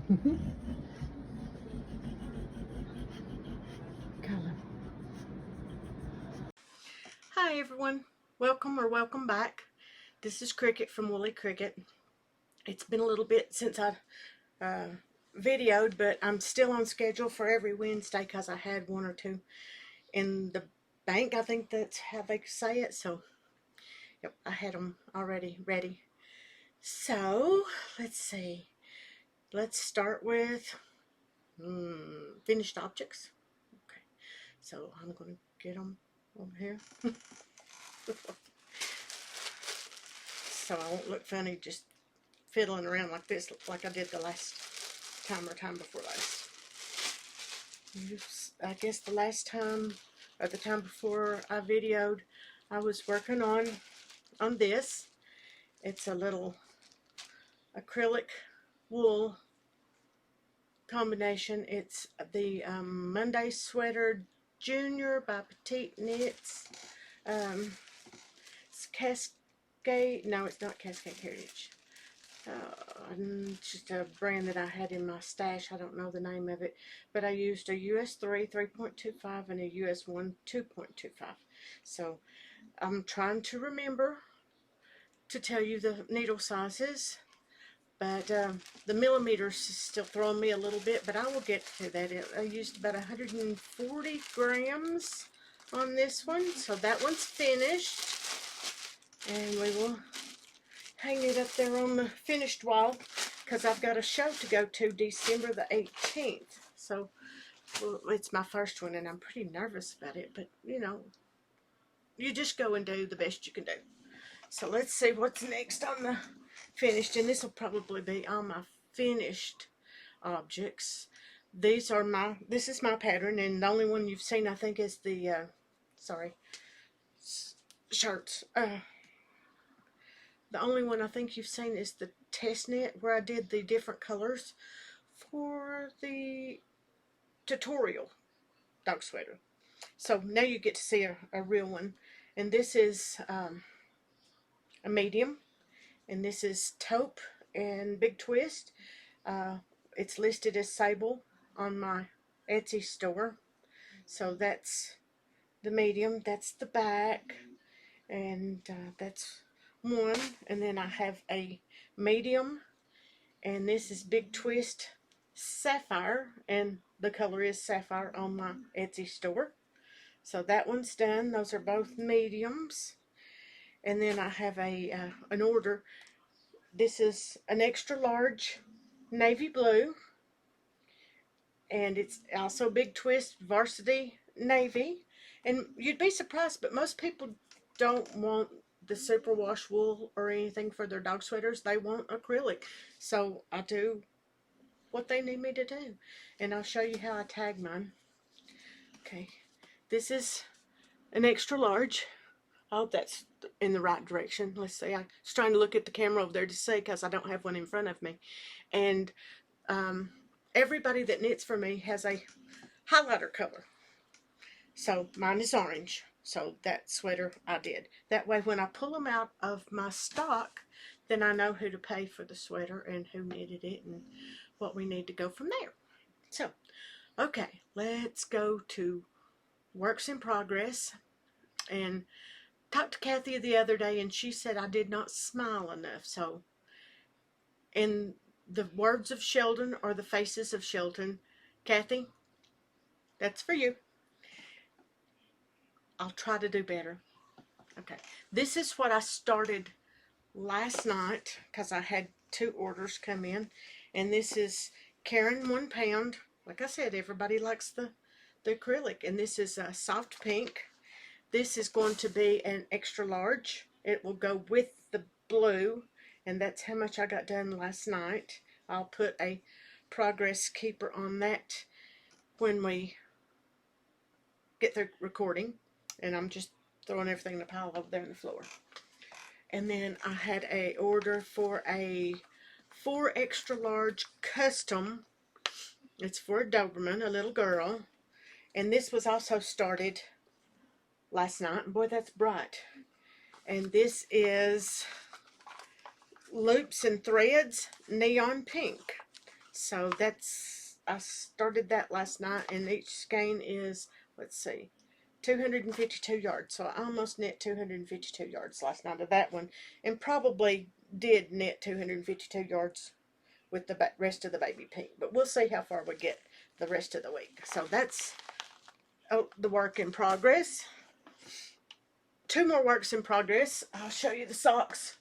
Color. Hi everyone, welcome or welcome back. This is Cricket from Woolly Cricket. It's been a little bit since I videoed, but I'm still on schedule for every Wednesday because I had one or two in the bank. I think that's how they say it. So yep, I had them already ready. So let's see. Let's start with finished objects. Okay, so I'm going to get them over here. So I won't look funny just fiddling around like this, like I did the last time or time before last. I guess the last time or the time before I videoed, I was working on this. It's a little acrylic wool combination. It's the Monday Sweater Junior by Petite Knits. It's Cascade. No, it's not Cascade Heritage. Just a brand that I had in my stash. I don't know the name of it, but I used a US 3 3.25 and a US 1 2.25. So I'm trying to remember to tell you the needle sizes, but the millimeters is still throwing me a little bit, but I will get to that. I used about 140 grams on this one, so that one's finished, and we will hang it up there on the finished wall because I've got a show to go to December the 18th. So well, it's my first one and I'm pretty nervous about it, but you know, you just go and do the best you can do. So let's see what's next on the finished, and this will probably be all my finished objects. This is my pattern, and the only one you've seen I think is the shirts. The only one I think you've seen is the test knit where I did the different colors for the tutorial dog sweater. So now you get to see a real one. And this is a medium. And this is taupe and big twist. It's listed as sable on my Etsy store. So that's the medium. That's the back. And that's one, and then I have a medium, and this is big twist sapphire, and the color is sapphire on my Etsy store. So that one's done. Those are both mediums. And then I have an order. This is an extra large navy blue, and it's also big twist varsity navy. And you'd be surprised, but most people don't want the superwash wool or anything for their dog sweaters. They want acrylic. So I do what they need me to do. And I'll show you how I tag mine. Okay. This is an extra large. I hope that's in the right direction. Let's see. I was trying to look at the camera over there to see because I don't have one in front of me. And everybody that knits for me has a highlighter color. So mine is orange. So that sweater I did. That way when I pull them out of my stock, then I know who to pay for the sweater and who knitted it and what we need to go from there. So, okay, let's go to works in progress. And talked to Kathy the other day, and she said I did not smile enough. So, in the words of Sheldon, or the faces of Sheldon, Kathy, that's for you. I'll try to do better. Okay, this is what I started last night because I had 2 orders come in, and this is Karen 1 pound. Like I said, everybody likes the acrylic, and this is a soft pink. This is going to be an extra large. It will go with the blue, and that's how much I got done last night. I'll put a progress keeper on that when we get through recording. And I'm just throwing everything in a pile over there on the floor. And then I had a order for a 4 extra large custom. It's for a Doberman, a little girl. And this was also started last night. Boy, that's bright. And this is Loops and Threads Neon Pink. So that's, I started that last night, and each skein is, let's see, 252 yards. So I almost knit 252 yards last night of that one, and probably did knit 252 yards with the rest of the baby pink. But we'll see how far we get the rest of the week. So that's the work in progress. Two more works in progress. I'll show you the socks.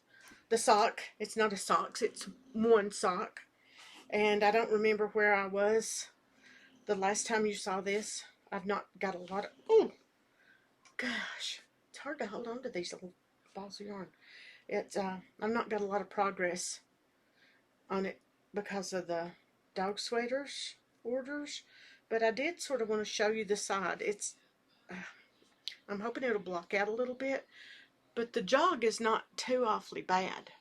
The sock, it's not a socks, it's one sock. And I don't remember where I was the last time you saw this. I've not got a lot of, oh gosh, it's hard to hold on to these little balls of yarn. It's I've not got a lot of progress on it because of the dog sweaters orders, but I did sort of want to show you the side. It's I'm hoping it'll block out a little bit, but the jog is not too awfully bad.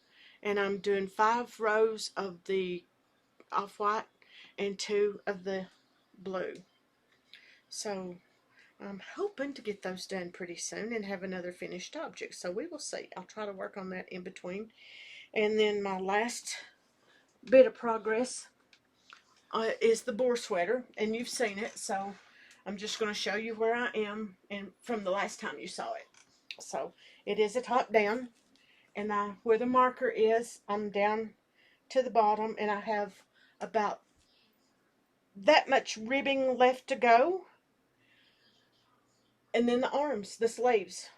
And I'm doing 5 rows of the off-white and 2 of the blue. So I'm hoping to get those done pretty soon and have another finished object. So we will see. I'll try to work on that in between. And then my last bit of progress is the boar sweater, and you've seen it, so I'm just going to show you where I am and from the last time you saw it. So it is a top down, and where the marker is, I'm down to the bottom, and I have about that much ribbing left to go, and then the arms, the sleeves.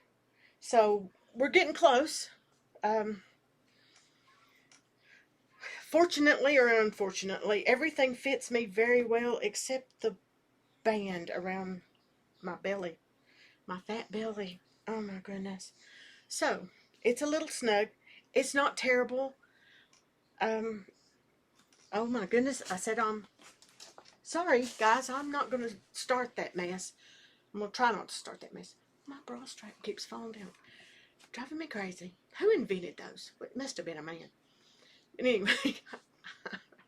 So we're getting close. Fortunately or unfortunately, everything fits me very well except the band around my belly, my fat belly. Oh my goodness. So it's a little snug. It's not terrible. Oh my goodness, I said sorry guys, I'm not going to start that mess. I'm going to try not to start that mess. My bra strap keeps falling down. Driving me crazy. Who invented those? It must have been a man. Anyway,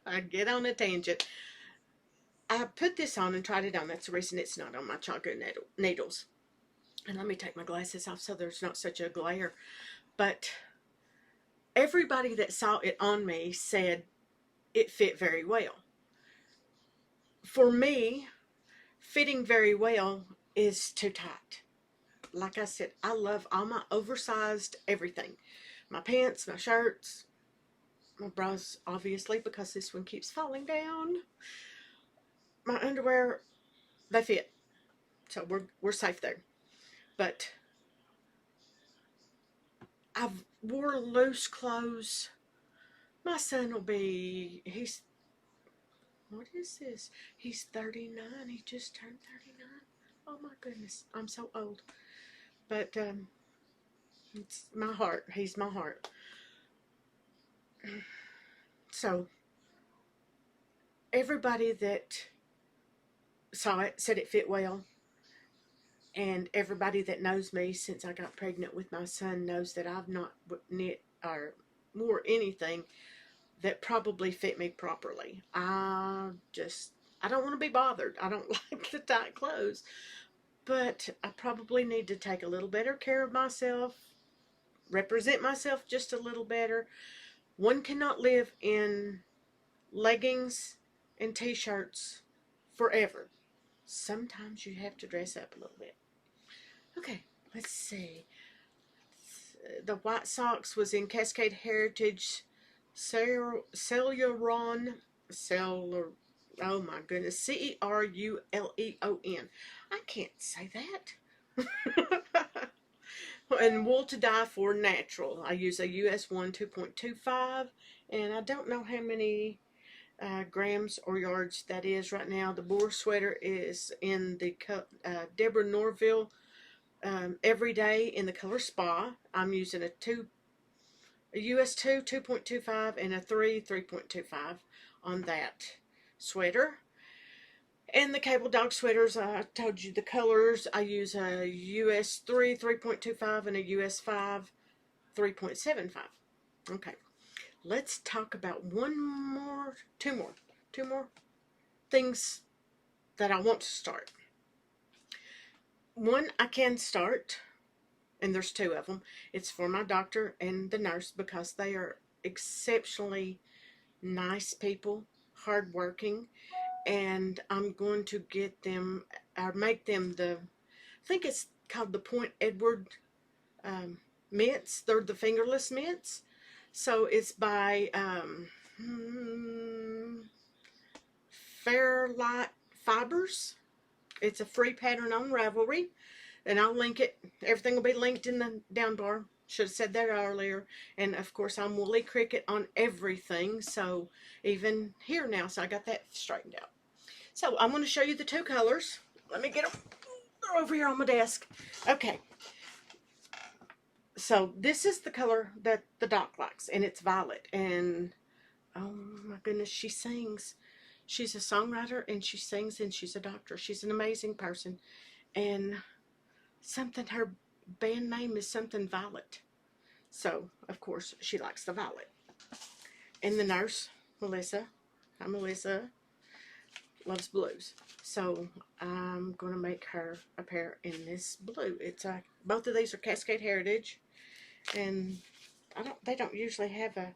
I get on a tangent. I put this on and tried it on. That's the reason it's not on my chocolate needles. And let me take my glasses off so there's not such a glare. But everybody that saw it on me said it fit very well. For me, fitting very well is too tight. Like I said, I love all my oversized everything. My pants, my shirts, my bras, obviously, because this one keeps falling down. My underwear, they fit. So we're safe there. But I've wore loose clothes. My son will be, what is this? He's 39. He just turned 39. Oh my goodness. I'm so old. But it's my heart. He's my heart. So everybody that saw it said it fit well. And everybody that knows me since I got pregnant with my son knows that I've not knit or wore anything that probably fit me properly. I don't want to be bothered. I don't like the tight clothes. But I probably need to take a little better care of myself, represent myself just a little better. One cannot live in leggings and t-shirts forever. Sometimes you have to dress up a little bit. Okay, let's see. The white socks was in Cascade Heritage Celluron. Oh my goodness. Ceruleon. I can't say that. And Wool to Die For Natural. I use a US 1 2.25, and I don't know how many grams or yards that is right now. The boar sweater is in the Deborah Norville Everyday in the color Spa. I'm using a US 2 2.25 and a 3.25 on that sweater. And the cable dog sweaters, I told you the colors. I use a US 3 3.25 and a US 5 3.75. Okay, let's talk about two more things that I want to start. One I can start, and there's 2 of them. It's for my doctor and the nurse because they are exceptionally nice people, hardworking, and I'm going to get them, or make them I think it's called the Point Edward mints. They're the fingerless mints. So it's by Fairlight Fibers. It's a free pattern on Ravelry, and I'll link it. Everything will be linked in the down bar. Should have said that earlier. And of course, I'm Woolly Cricket on everything, so even here now. So I got that straightened out. So I'm going to show you the two colors. Let me get them. They're over here on my desk. Okay. So this is the color that the doc likes, and it's violet. And oh my goodness, she sings. She's a songwriter, and she sings, and she's a doctor. She's an amazing person. And her band name is something Violet. So, of course, she likes the violet. And the nurse, Melissa, hi Melissa, loves blues. So, I'm going to make her a pair in this blue. It's both of these are Cascade Heritage. And they don't usually have a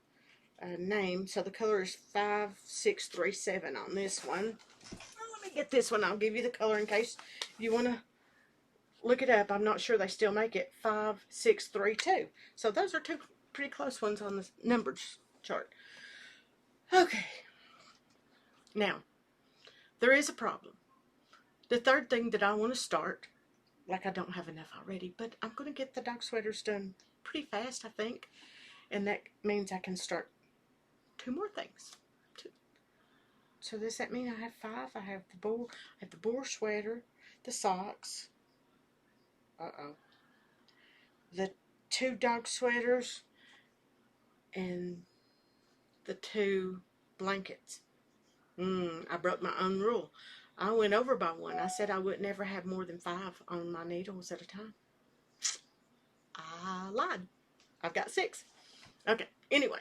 name. So, the color is 5637 on this one. Well, let me get this one. I'll give you the color in case you want to look it up. I'm not sure they still make it. 5632. So those are two pretty close ones on the numbered chart. Okay. Now, there is a problem. The third thing that I want to start, like I don't have enough already, but I'm going to get the dog sweaters done pretty fast, I think. And that means I can start two more things. So does that mean I have 5? I have the boar sweater, the socks, the 2 dog sweaters, and the 2 blankets. I broke my own rule. I went over by 1. I said I would never have more than 5 on my needles at a time. I lied. I've got 6. Okay, anyway.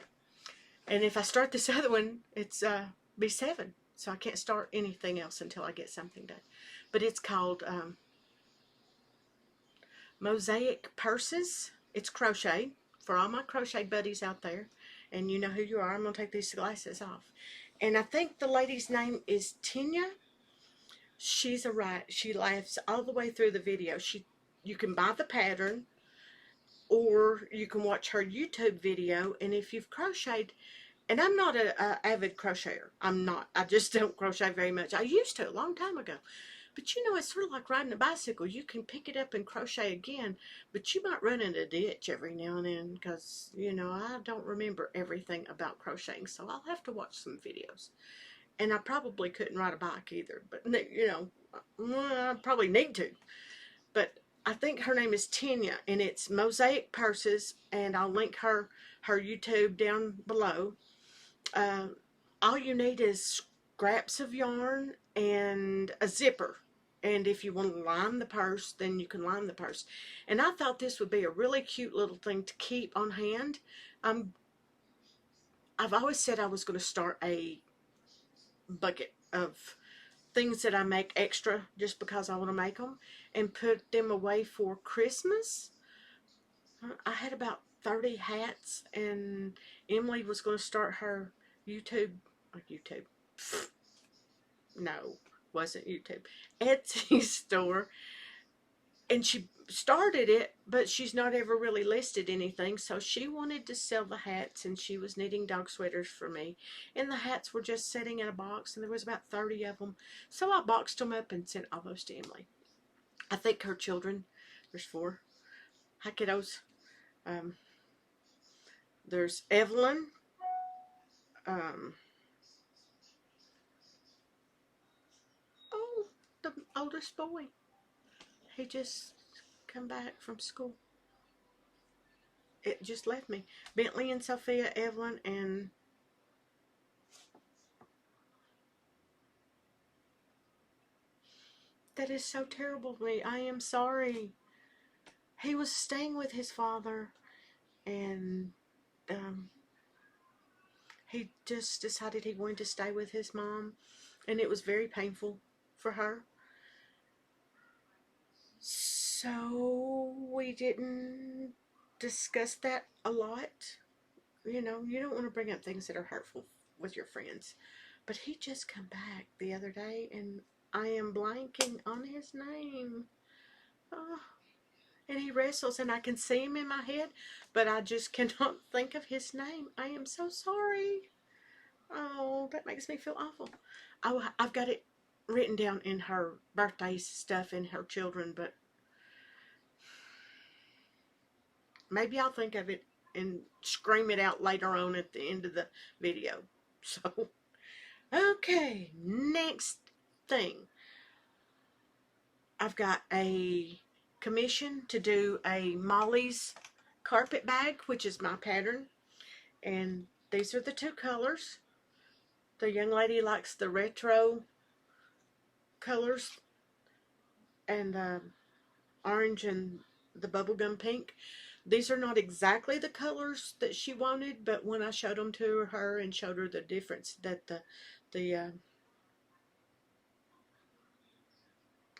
And if I start this other one, it's be 7. So I can't start anything else until I get something done. But it's called Mosaic Purses. It's crochet for all my crochet buddies out there, and you know who you are. I'm gonna take these glasses off, and I think the lady's name is Tanya. She's a riot. She laughs all the way through the video. You can buy the pattern, or you can watch her YouTube video. And if you've crocheted, and I'm not a avid crocheter. I'm not. I just don't crochet very much. I used to a long time ago. But you know, it's sort of like riding a bicycle. You can pick it up and crochet again, but you might run in a ditch every now and then because, you know, I don't remember everything about crocheting, so I'll have to watch some videos. And I probably couldn't ride a bike either, but, you know, I probably need to. But I think her name is Tanya, and it's Mosaic Purses, and I'll link her YouTube down below. All you need is scraps of yarn and a zipper, and if you want to line the purse, then you can line the purse. And I thought this would be a really cute little thing to keep on hand. I've always said I was going to start a bucket of things that I make extra just because I want to make them and put them away for Christmas. I had about 30 hats, and Emily was going to start her YouTube. No, wasn't YouTube. Etsy store. And she started it, but she's not ever really listed anything. So she wanted to sell the hats, and she was knitting dog sweaters for me. And the hats were just sitting in a box, and there was about 30 of them. So I boxed them up and sent all those to Emily. I think her children, there's 4. Hi, kiddos. There's Evelyn. Oh, the oldest boy. He just come back from school. It just left me. Bentley and Sophia, Evelyn, and that is so terrible of me. I am sorry. He was staying with his father, and he just decided he wanted to stay with his mom, and it was very painful for her. So we didn't discuss that a lot. You know, you don't want to bring up things that are hurtful with your friends. But he just come back the other day, and I am blanking on his name. Oh, and he wrestles, and I can see him in my head, but I just cannot think of his name. I am so sorry. Oh, that makes me feel awful. Oh, I've got it written down in her birthday stuff and her children, but maybe I'll think of it and scream it out later on at the end of the video. So, okay, next thing. I've got a commission to do a Molly's carpet bag, which is my pattern. And these are the two colors. The young lady likes the retro colors and the orange and the bubblegum pink. These are not exactly the colors that she wanted, but when I showed them to her and showed her the difference that the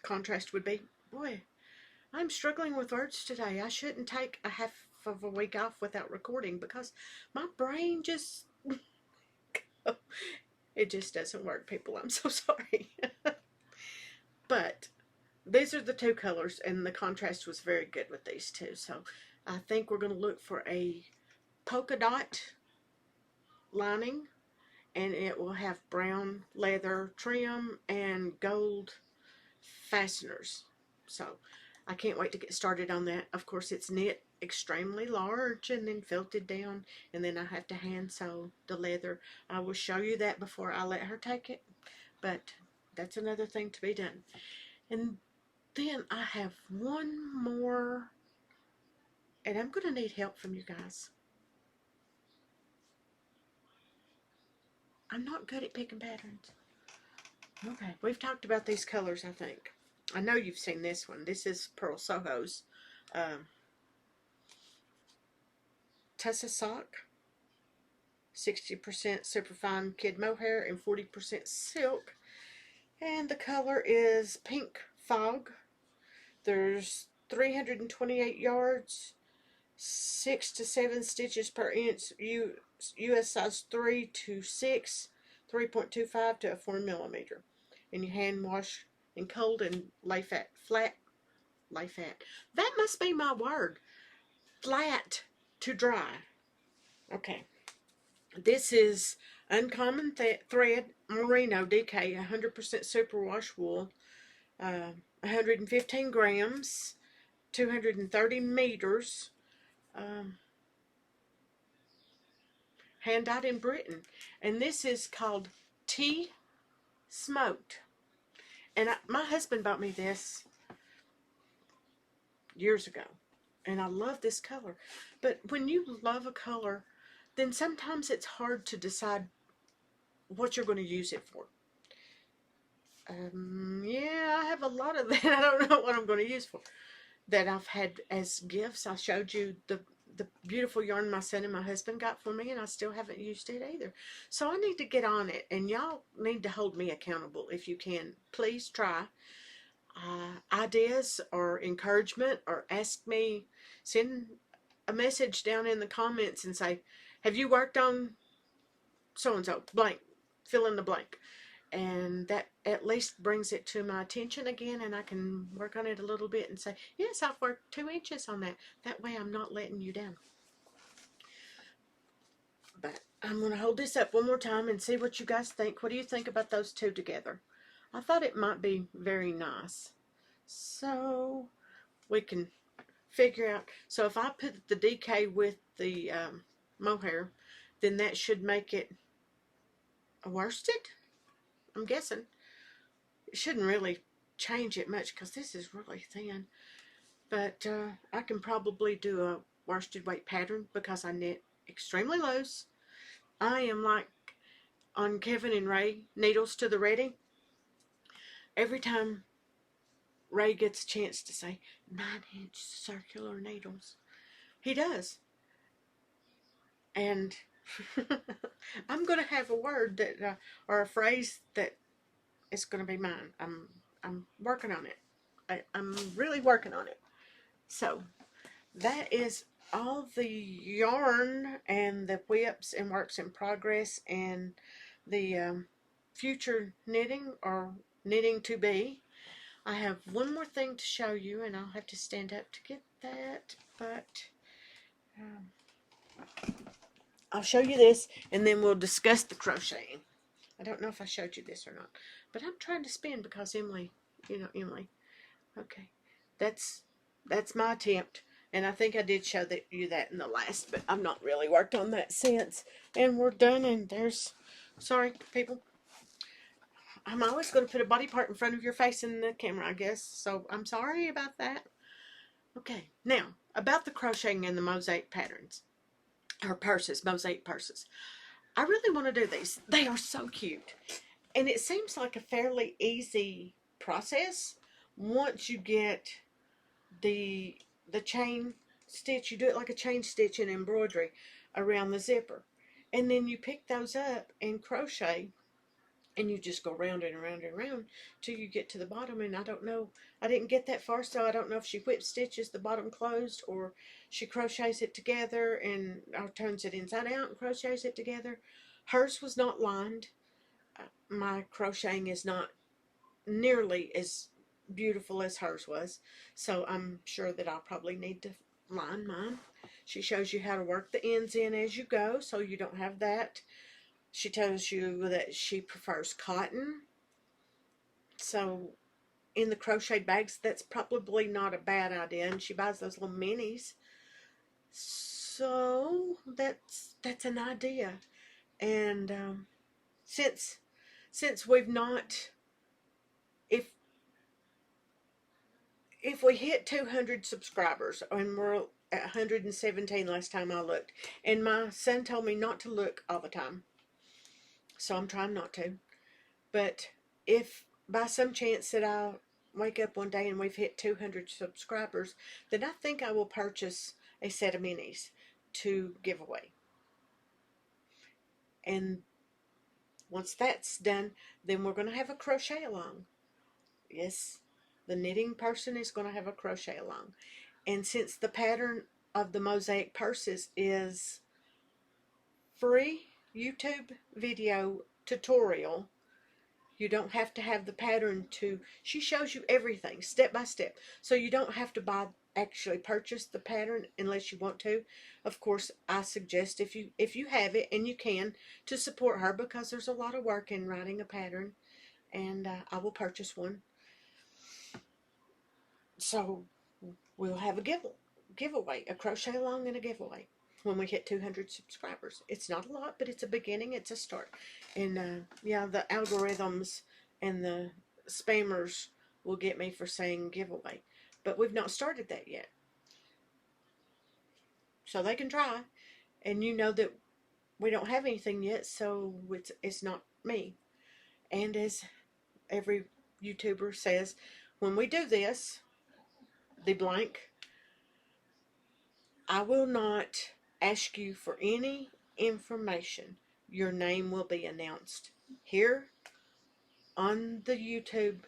contrast would be, boy, I'm struggling with words today. I shouldn't take a half of a week off without recording because my brain just, it just doesn't work, people. I'm so sorry. But these are the two colors, and the contrast was very good with these two. So I think we're going to look for a polka dot lining, and it will have brown leather trim and gold fasteners. So I can't wait to get started on that. Of course, it's knit extremely large and then felted down, and then I have to hand sew the leather. I will show you that before I let her take it, but that's another thing to be done. And then I have one more, and I'm going to need help from you guys. I'm not good at picking patterns. Okay, we've talked about these colors, I think. I know you've seen this one. This is Pearl Soho's Tussa Sock. 60% superfine kid mohair and 40% silk. And the color is Pink Fog. There's 328 yards, 6 to 7 stitches per inch, US size 3 to 6, 3.25 to a 4 millimeter. And you hand wash in cold and lay flat. That must be my word. Flat to dry. Okay. This is Uncommon Thread Merino DK 100% superwash wool. 115 grams. 230 meters. Hand dyed in Britain. And this is called Tea Smoked. And my husband bought me this years ago. And I love this color. But when you love a color, then sometimes it's hard to decide what you're going to use it for. Yeah, I have a lot of that. I don't know what I'm going to use for. That I've had as gifts. I showed you the beautiful yarn my son and my husband got for me, and I still haven't used it either. So I need to get on it, and y'all need to hold me accountable if you can. Please try. Ideas or encouragement, or ask me, send a message down in the comments and say, have you worked on so-and-so, blank, fill in the blank. And that at least brings it to my attention again, and I can work on it a little bit and say, yes, I've worked 2 inches on that. That way I'm not letting you down. But I'm going to hold this up one more time and see what you guys think. What do you think about those two together? I thought it might be very nice. So we can figure out. So if I put the DK with the mohair, then that should make it a worsted, I'm guessing. It shouldn't really change it much because this is really thin. But I can probably do a worsted weight pattern because I knit extremely loose. I am like on Kevin and Ray, needles to the ready. Every time Ray gets a chance to say 9-inch circular needles, he does. And I'm going to have a word that, or a phrase that is going to be mine. I'm working on it. I'm really working on it. So that is all the yarn and the whips and works in progress and the future knitting or knitting to be. I have one more thing to show you, and I'll have to stand up to get that, but I'll show you this, and then we'll discuss the crocheting. I don't know if I showed you this or not, but I'm trying to spin because Emily, Emily. Okay, that's my attempt, and I think I did show you that in the last, but I've not really worked on that since. And we're done, and there's, sorry people, I'm always going to put a body part in front of your face in the camera, I guess, so I'm sorry about that. Okay, now, about the crocheting and the mosaic patterns, or purses, mosaic purses. I really want to do these. They are so cute. And it seems like a fairly easy process once you get the chain stitch. You do it like a chain stitch in embroidery around the zipper. And then you pick those up and crochet, and you just go round and around and around till you get to the bottom. And I don't know, I didn't get that far, so I don't know if she whip stitches the bottom closed or she crochets it together and or turns it inside out and crochets it together. Hers was not lined. My crocheting is not nearly as beautiful as hers was, so I'm sure that I'll probably need to line mine. She shows you how to work the ends in as you go, so you don't have that. She tells you that she prefers cotton, so in the crocheted bags, that's probably not a bad idea. And she buys those little minis, so that's an idea. And since we've not, if we hit 200 subscribers, and we're at 117 last time I looked, and my son told me not to look all the time, so I'm trying not to. But if by some chance that I wake up one day and we've hit 200 subscribers, then I think I will purchase a set of minis to give away. And once that's done, then we're going to have a crochet along. Yes, the knitting person is going to have a crochet along. And since the pattern of the mosaic purses is free YouTube video tutorial, you don't have to have the pattern to, she shows you everything step by step. So you don't have to actually purchase the pattern unless you want to. Of course, I suggest if you have it and you can, to support her, because there's a lot of work in writing a pattern, and I will purchase one. So we'll have a giveaway, a crochet along and a giveaway when we hit 200 subscribers. It's not a lot, but it's a beginning, it's a start. And yeah, the algorithms and the spammers will get me for saying giveaway, but we've not started that yet. So they can try, and you know that we don't have anything yet, so it's not me. And as every YouTuber says, when we do this, the blank, I will not ask you for any information. Your name will be announced here on the YouTube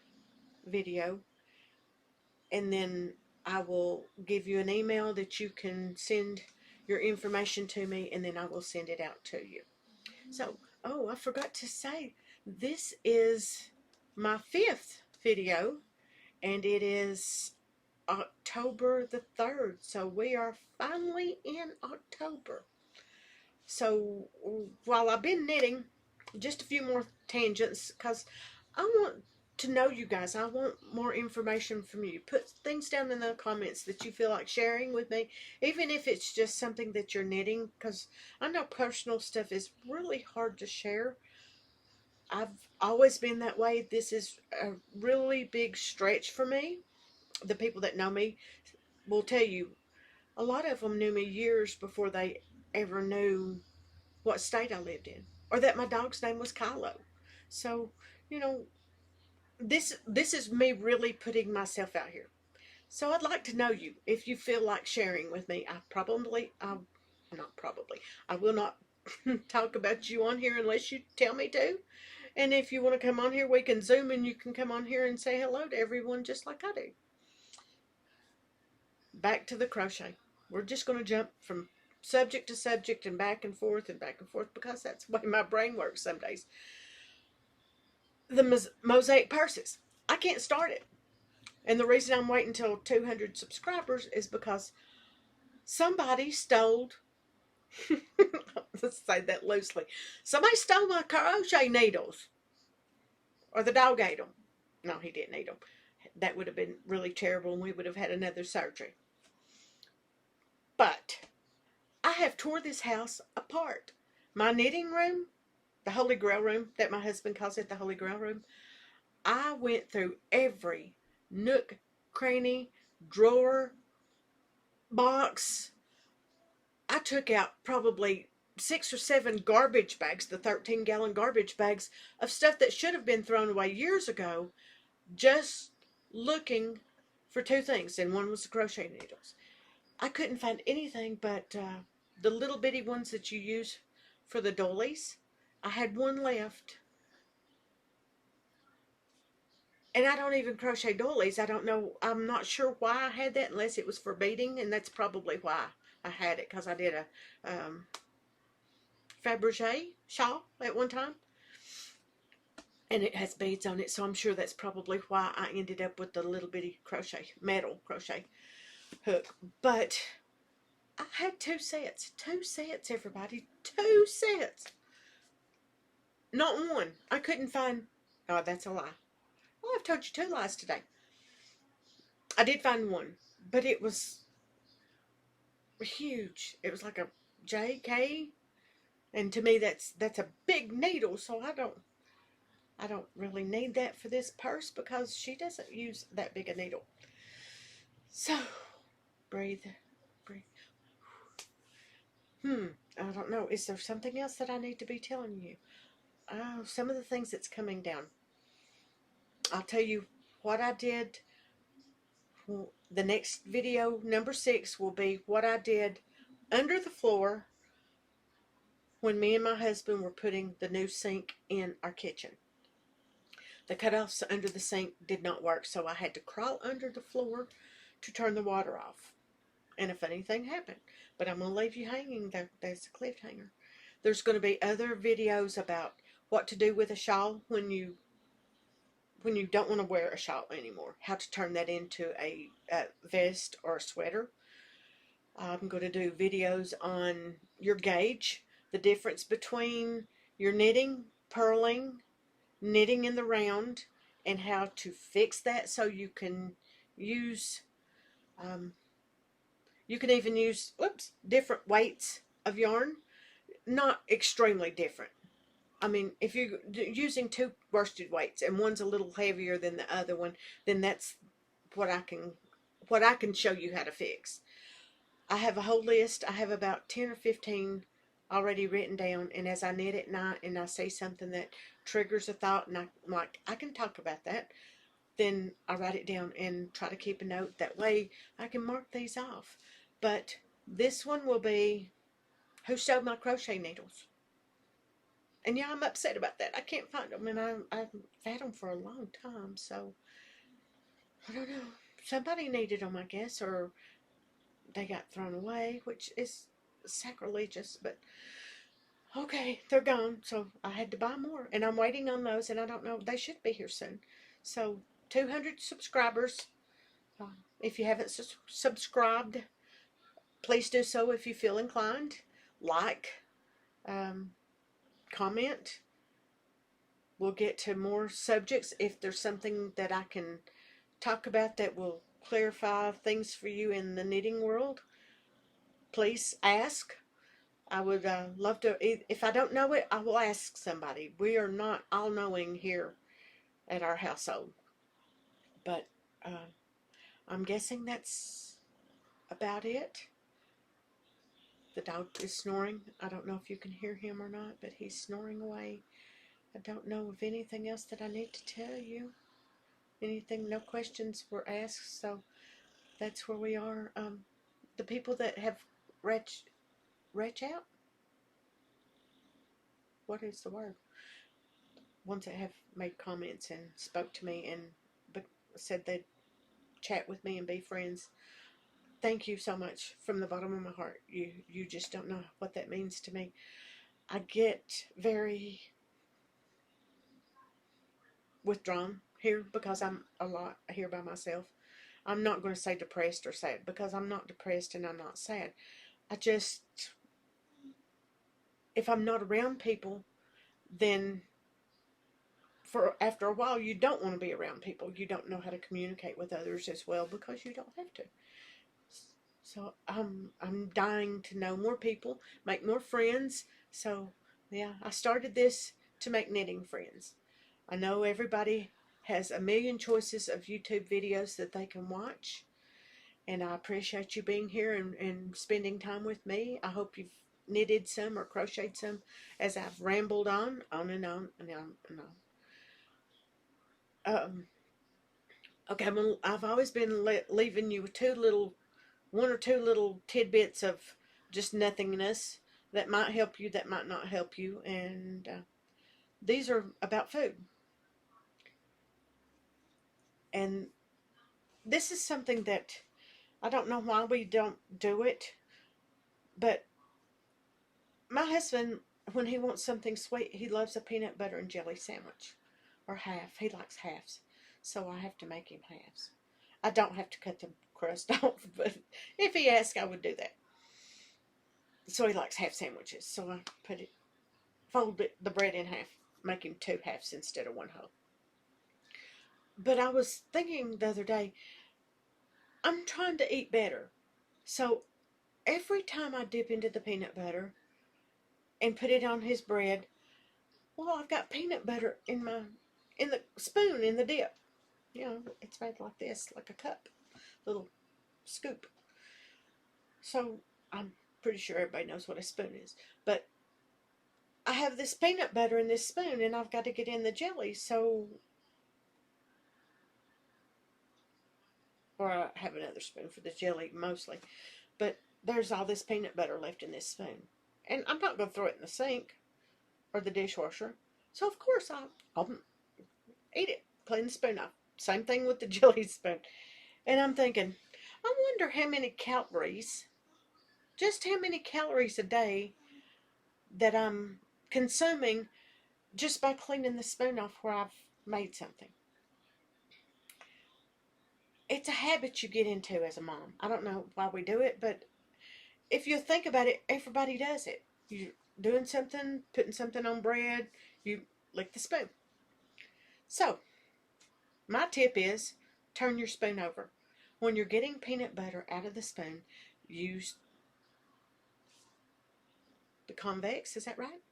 video, and then I will give you an email that you can send your information to me, and then I will send it out to you. So, oh, I forgot to say, this is my 5th video, and it is October the 3rd, so we are finally in October. So while I've been knitting, just a few more tangents, because I want to know you guys. I want more information from you. Put things down in the comments that you feel like sharing with me, even if it's just something that you're knitting, because I know personal stuff is really hard to share. I've always been that way. This is a really big stretch for me. The people that know me will tell you, a lot of them knew me years before they ever knew what state I lived in, or that my dog's name was Kylo. So, you know, this is me really putting myself out here. So I'd like to know you. If you feel like sharing with me, I will not talk about you on here unless you tell me to. And if you want to come on here, we can Zoom, and you can come on here and say hello to everyone just like I do. Back to the crochet. We're just going to jump from subject to subject and back and forth, because that's the way my brain works some days. the mosaic purses. I can't start it. And the reason I'm waiting until 200 subscribers is because somebody stole, let's say that loosely, somebody stole my crochet needles. Or the dog ate them. No, he didn't eat them. That would have been really terrible and we would have had another surgery. But I have tore this house apart. My knitting room, the Holy Grail room, that my husband calls it, the Holy Grail room, I went through every nook, cranny, drawer, box. I took out probably 6 or 7 garbage bags, the 13-gallon garbage bags of stuff that should have been thrown away years ago, just looking for 2 things, and one was the crochet needles. I couldn't find anything but the little bitty ones that you use for the doilies. I had one left. And I don't even crochet doilies. I don't know. I'm not sure why I had that unless it was for beading. And that's probably why I had it. Because I did a Fabergé shawl at one time. And it has beads on it. So I'm sure that's probably why I ended up with the little bitty crochet, metal crochet hook. But I had 2 sets. 2 sets, everybody. 2 sets. Not one. I couldn't find. Oh, that's a lie. Well, I've told you 2 lies today. I did find one, but it was huge. It was like a JK, and to me that's a big needle. So I don't really need that for this purse because she doesn't use that big a needle. So breathe, breathe. I don't know. Is there something else that I need to be telling you? Oh, some of the things that's coming down. I'll tell you what I did. The next video, number 6, will be what I did under the floor when me and my husband were putting the new sink in our kitchen. The cutoffs under the sink did not work, so I had to crawl under the floor to turn the water off. And a funny thing happened. But I'm going to leave you hanging there. There's a cliffhanger. There's going to be other videos about what to do with a shawl when you don't want to wear a shawl anymore. How to turn that into a vest or a sweater. I'm going to do videos on your gauge, the difference between your knitting, purling, knitting in the round, and how to fix that so you can use, you can even use, different weights of yarn. Not extremely different. I mean, if you're using 2 worsted weights and one's a little heavier than the other one, then that's what I can show you how to fix. I have a whole list. I have about 10 or 15 already written down, and as I knit at night and I see something that triggers a thought and I'm like, I can talk about that, then I write it down and try to keep a note. That way I can mark these off. But this one will be who stole my crochet needles. And yeah, I'm upset about that. I can't find them, and I've had them for a long time, so I don't know. Somebody needed them, I guess, or they got thrown away, which is sacrilegious, but okay, they're gone, so I had to buy more, and I'm waiting on those, and I don't know, they should be here soon. So 200 subscribers. If you haven't subscribed, please do so if you feel inclined. Like, comment. We'll get to more subjects if there's something that I can talk about that will clarify things for you in the knitting world. Please ask. I would love to. If I don't know it, I will ask somebody. We are not all-knowing here at our household. But I'm guessing that's about it. The dog is snoring. I don't know if you can hear him or not, but he's snoring away. I don't know of anything else that I need to tell you. Anything, no questions were asked, so that's where we are. The people that have reach out, what is the word? Ones that have made comments and spoke to me and said they'd chat with me and be friends. Thank you so much from the bottom of my heart. You just don't know what that means to me. I get very withdrawn here because I'm a lot here by myself. I'm not going to say depressed or sad because I'm not depressed and I'm not sad. I just, if I'm not around people, then for after a while you don't want to be around people. You don't know how to communicate with others as well because you don't have to. So I'm dying to know more people, make more friends. So yeah, I started this to make knitting friends. I know everybody has a million choices of YouTube videos that they can watch. And I appreciate you being here and spending time with me. I hope you've knitted some or crocheted some as I've rambled on and on and on and on. Okay, I've always been leaving you with one or two little tidbits of just nothingness that might help you, that might not help you. And these are about food. And this is something that I don't know why we don't do it, but my husband, when he wants something sweet, he loves a peanut butter and jelly sandwich. Or half. He likes halves. So I have to make him halves. I don't have to cut the crust off, but if he asks, I would do that. So he likes half sandwiches. So I fold the bread in half, make him two halves instead of one whole. But I was thinking the other day, I'm trying to eat better. So every time I dip into the peanut butter and put it on his bread, well, I've got peanut butter in the spoon in the dip. You know, it's made like this, like a cup, little scoop. So I'm pretty sure everybody knows what a spoon is. But I have this peanut butter in this spoon, and I've got to get in the jelly. So, or I have another spoon for the jelly mostly. But there's all this peanut butter left in this spoon, and I'm not going to throw it in the sink or the dishwasher. So of course I'll eat it, clean the spoon off. Same thing with the jelly spoon. And I'm thinking, I wonder how many calories, just how many calories a day that I'm consuming just by cleaning the spoon off where I've made something. It's a habit you get into as a mom. I don't know why we do it, but if you think about it, everybody does it. You're doing something, putting something on bread, you lick the spoon. So, my tip is turn your spoon over. When you're getting peanut butter out of the spoon, use the convex, is that right?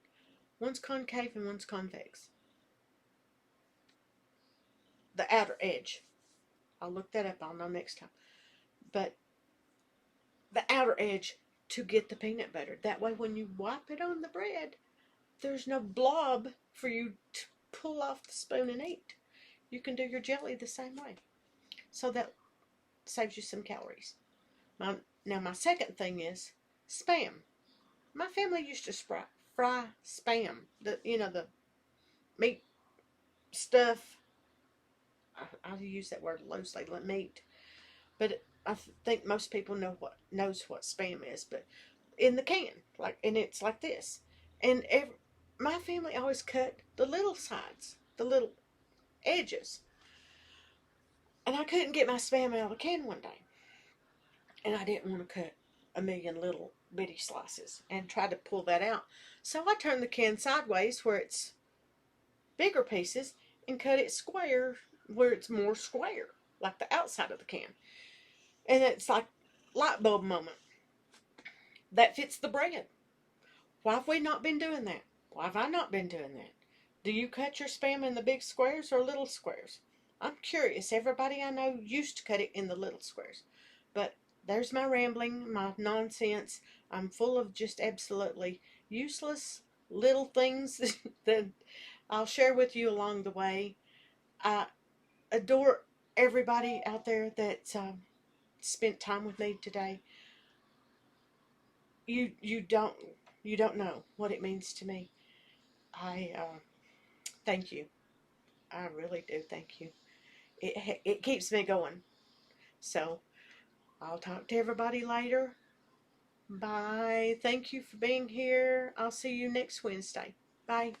One's concave and one's convex. The outer edge. I'll look that up, I'll know next time. But the outer edge to get the peanut butter. That way when you wipe it on the bread, there's no blob for you to pull off the spoon and eat. You can do your jelly the same way. So that saves you some calories. Now my second thing is Spam. My family used to fry Spam. The meat stuff. I use that word loosely, like meat. But I think most people knows what Spam is. But in the can, and it's like this. And my family always cut the little sides, the little edges. And I couldn't get my Spam out of the can one day. And I didn't want to cut a million little bitty slices and try to pull that out. So I turned the can sideways where it's bigger pieces and cut it square where it's more square, like the outside of the can. And it's like light bulb moment. That fits the bread. Why have we not been doing that? Why have I not been doing that? Do you cut your Spam in the big squares or little squares? I'm curious. Everybody I know used to cut it in the little squares. But there's my rambling, my nonsense. I'm full of just absolutely useless little things that I'll share with you along the way. I adore everybody out there that spent time with me today. You don't know what it means to me. I thank you. I really do thank you. It keeps me going. So I'll talk to everybody later. Bye. Thank you for being here. I'll see you next Wednesday. Bye.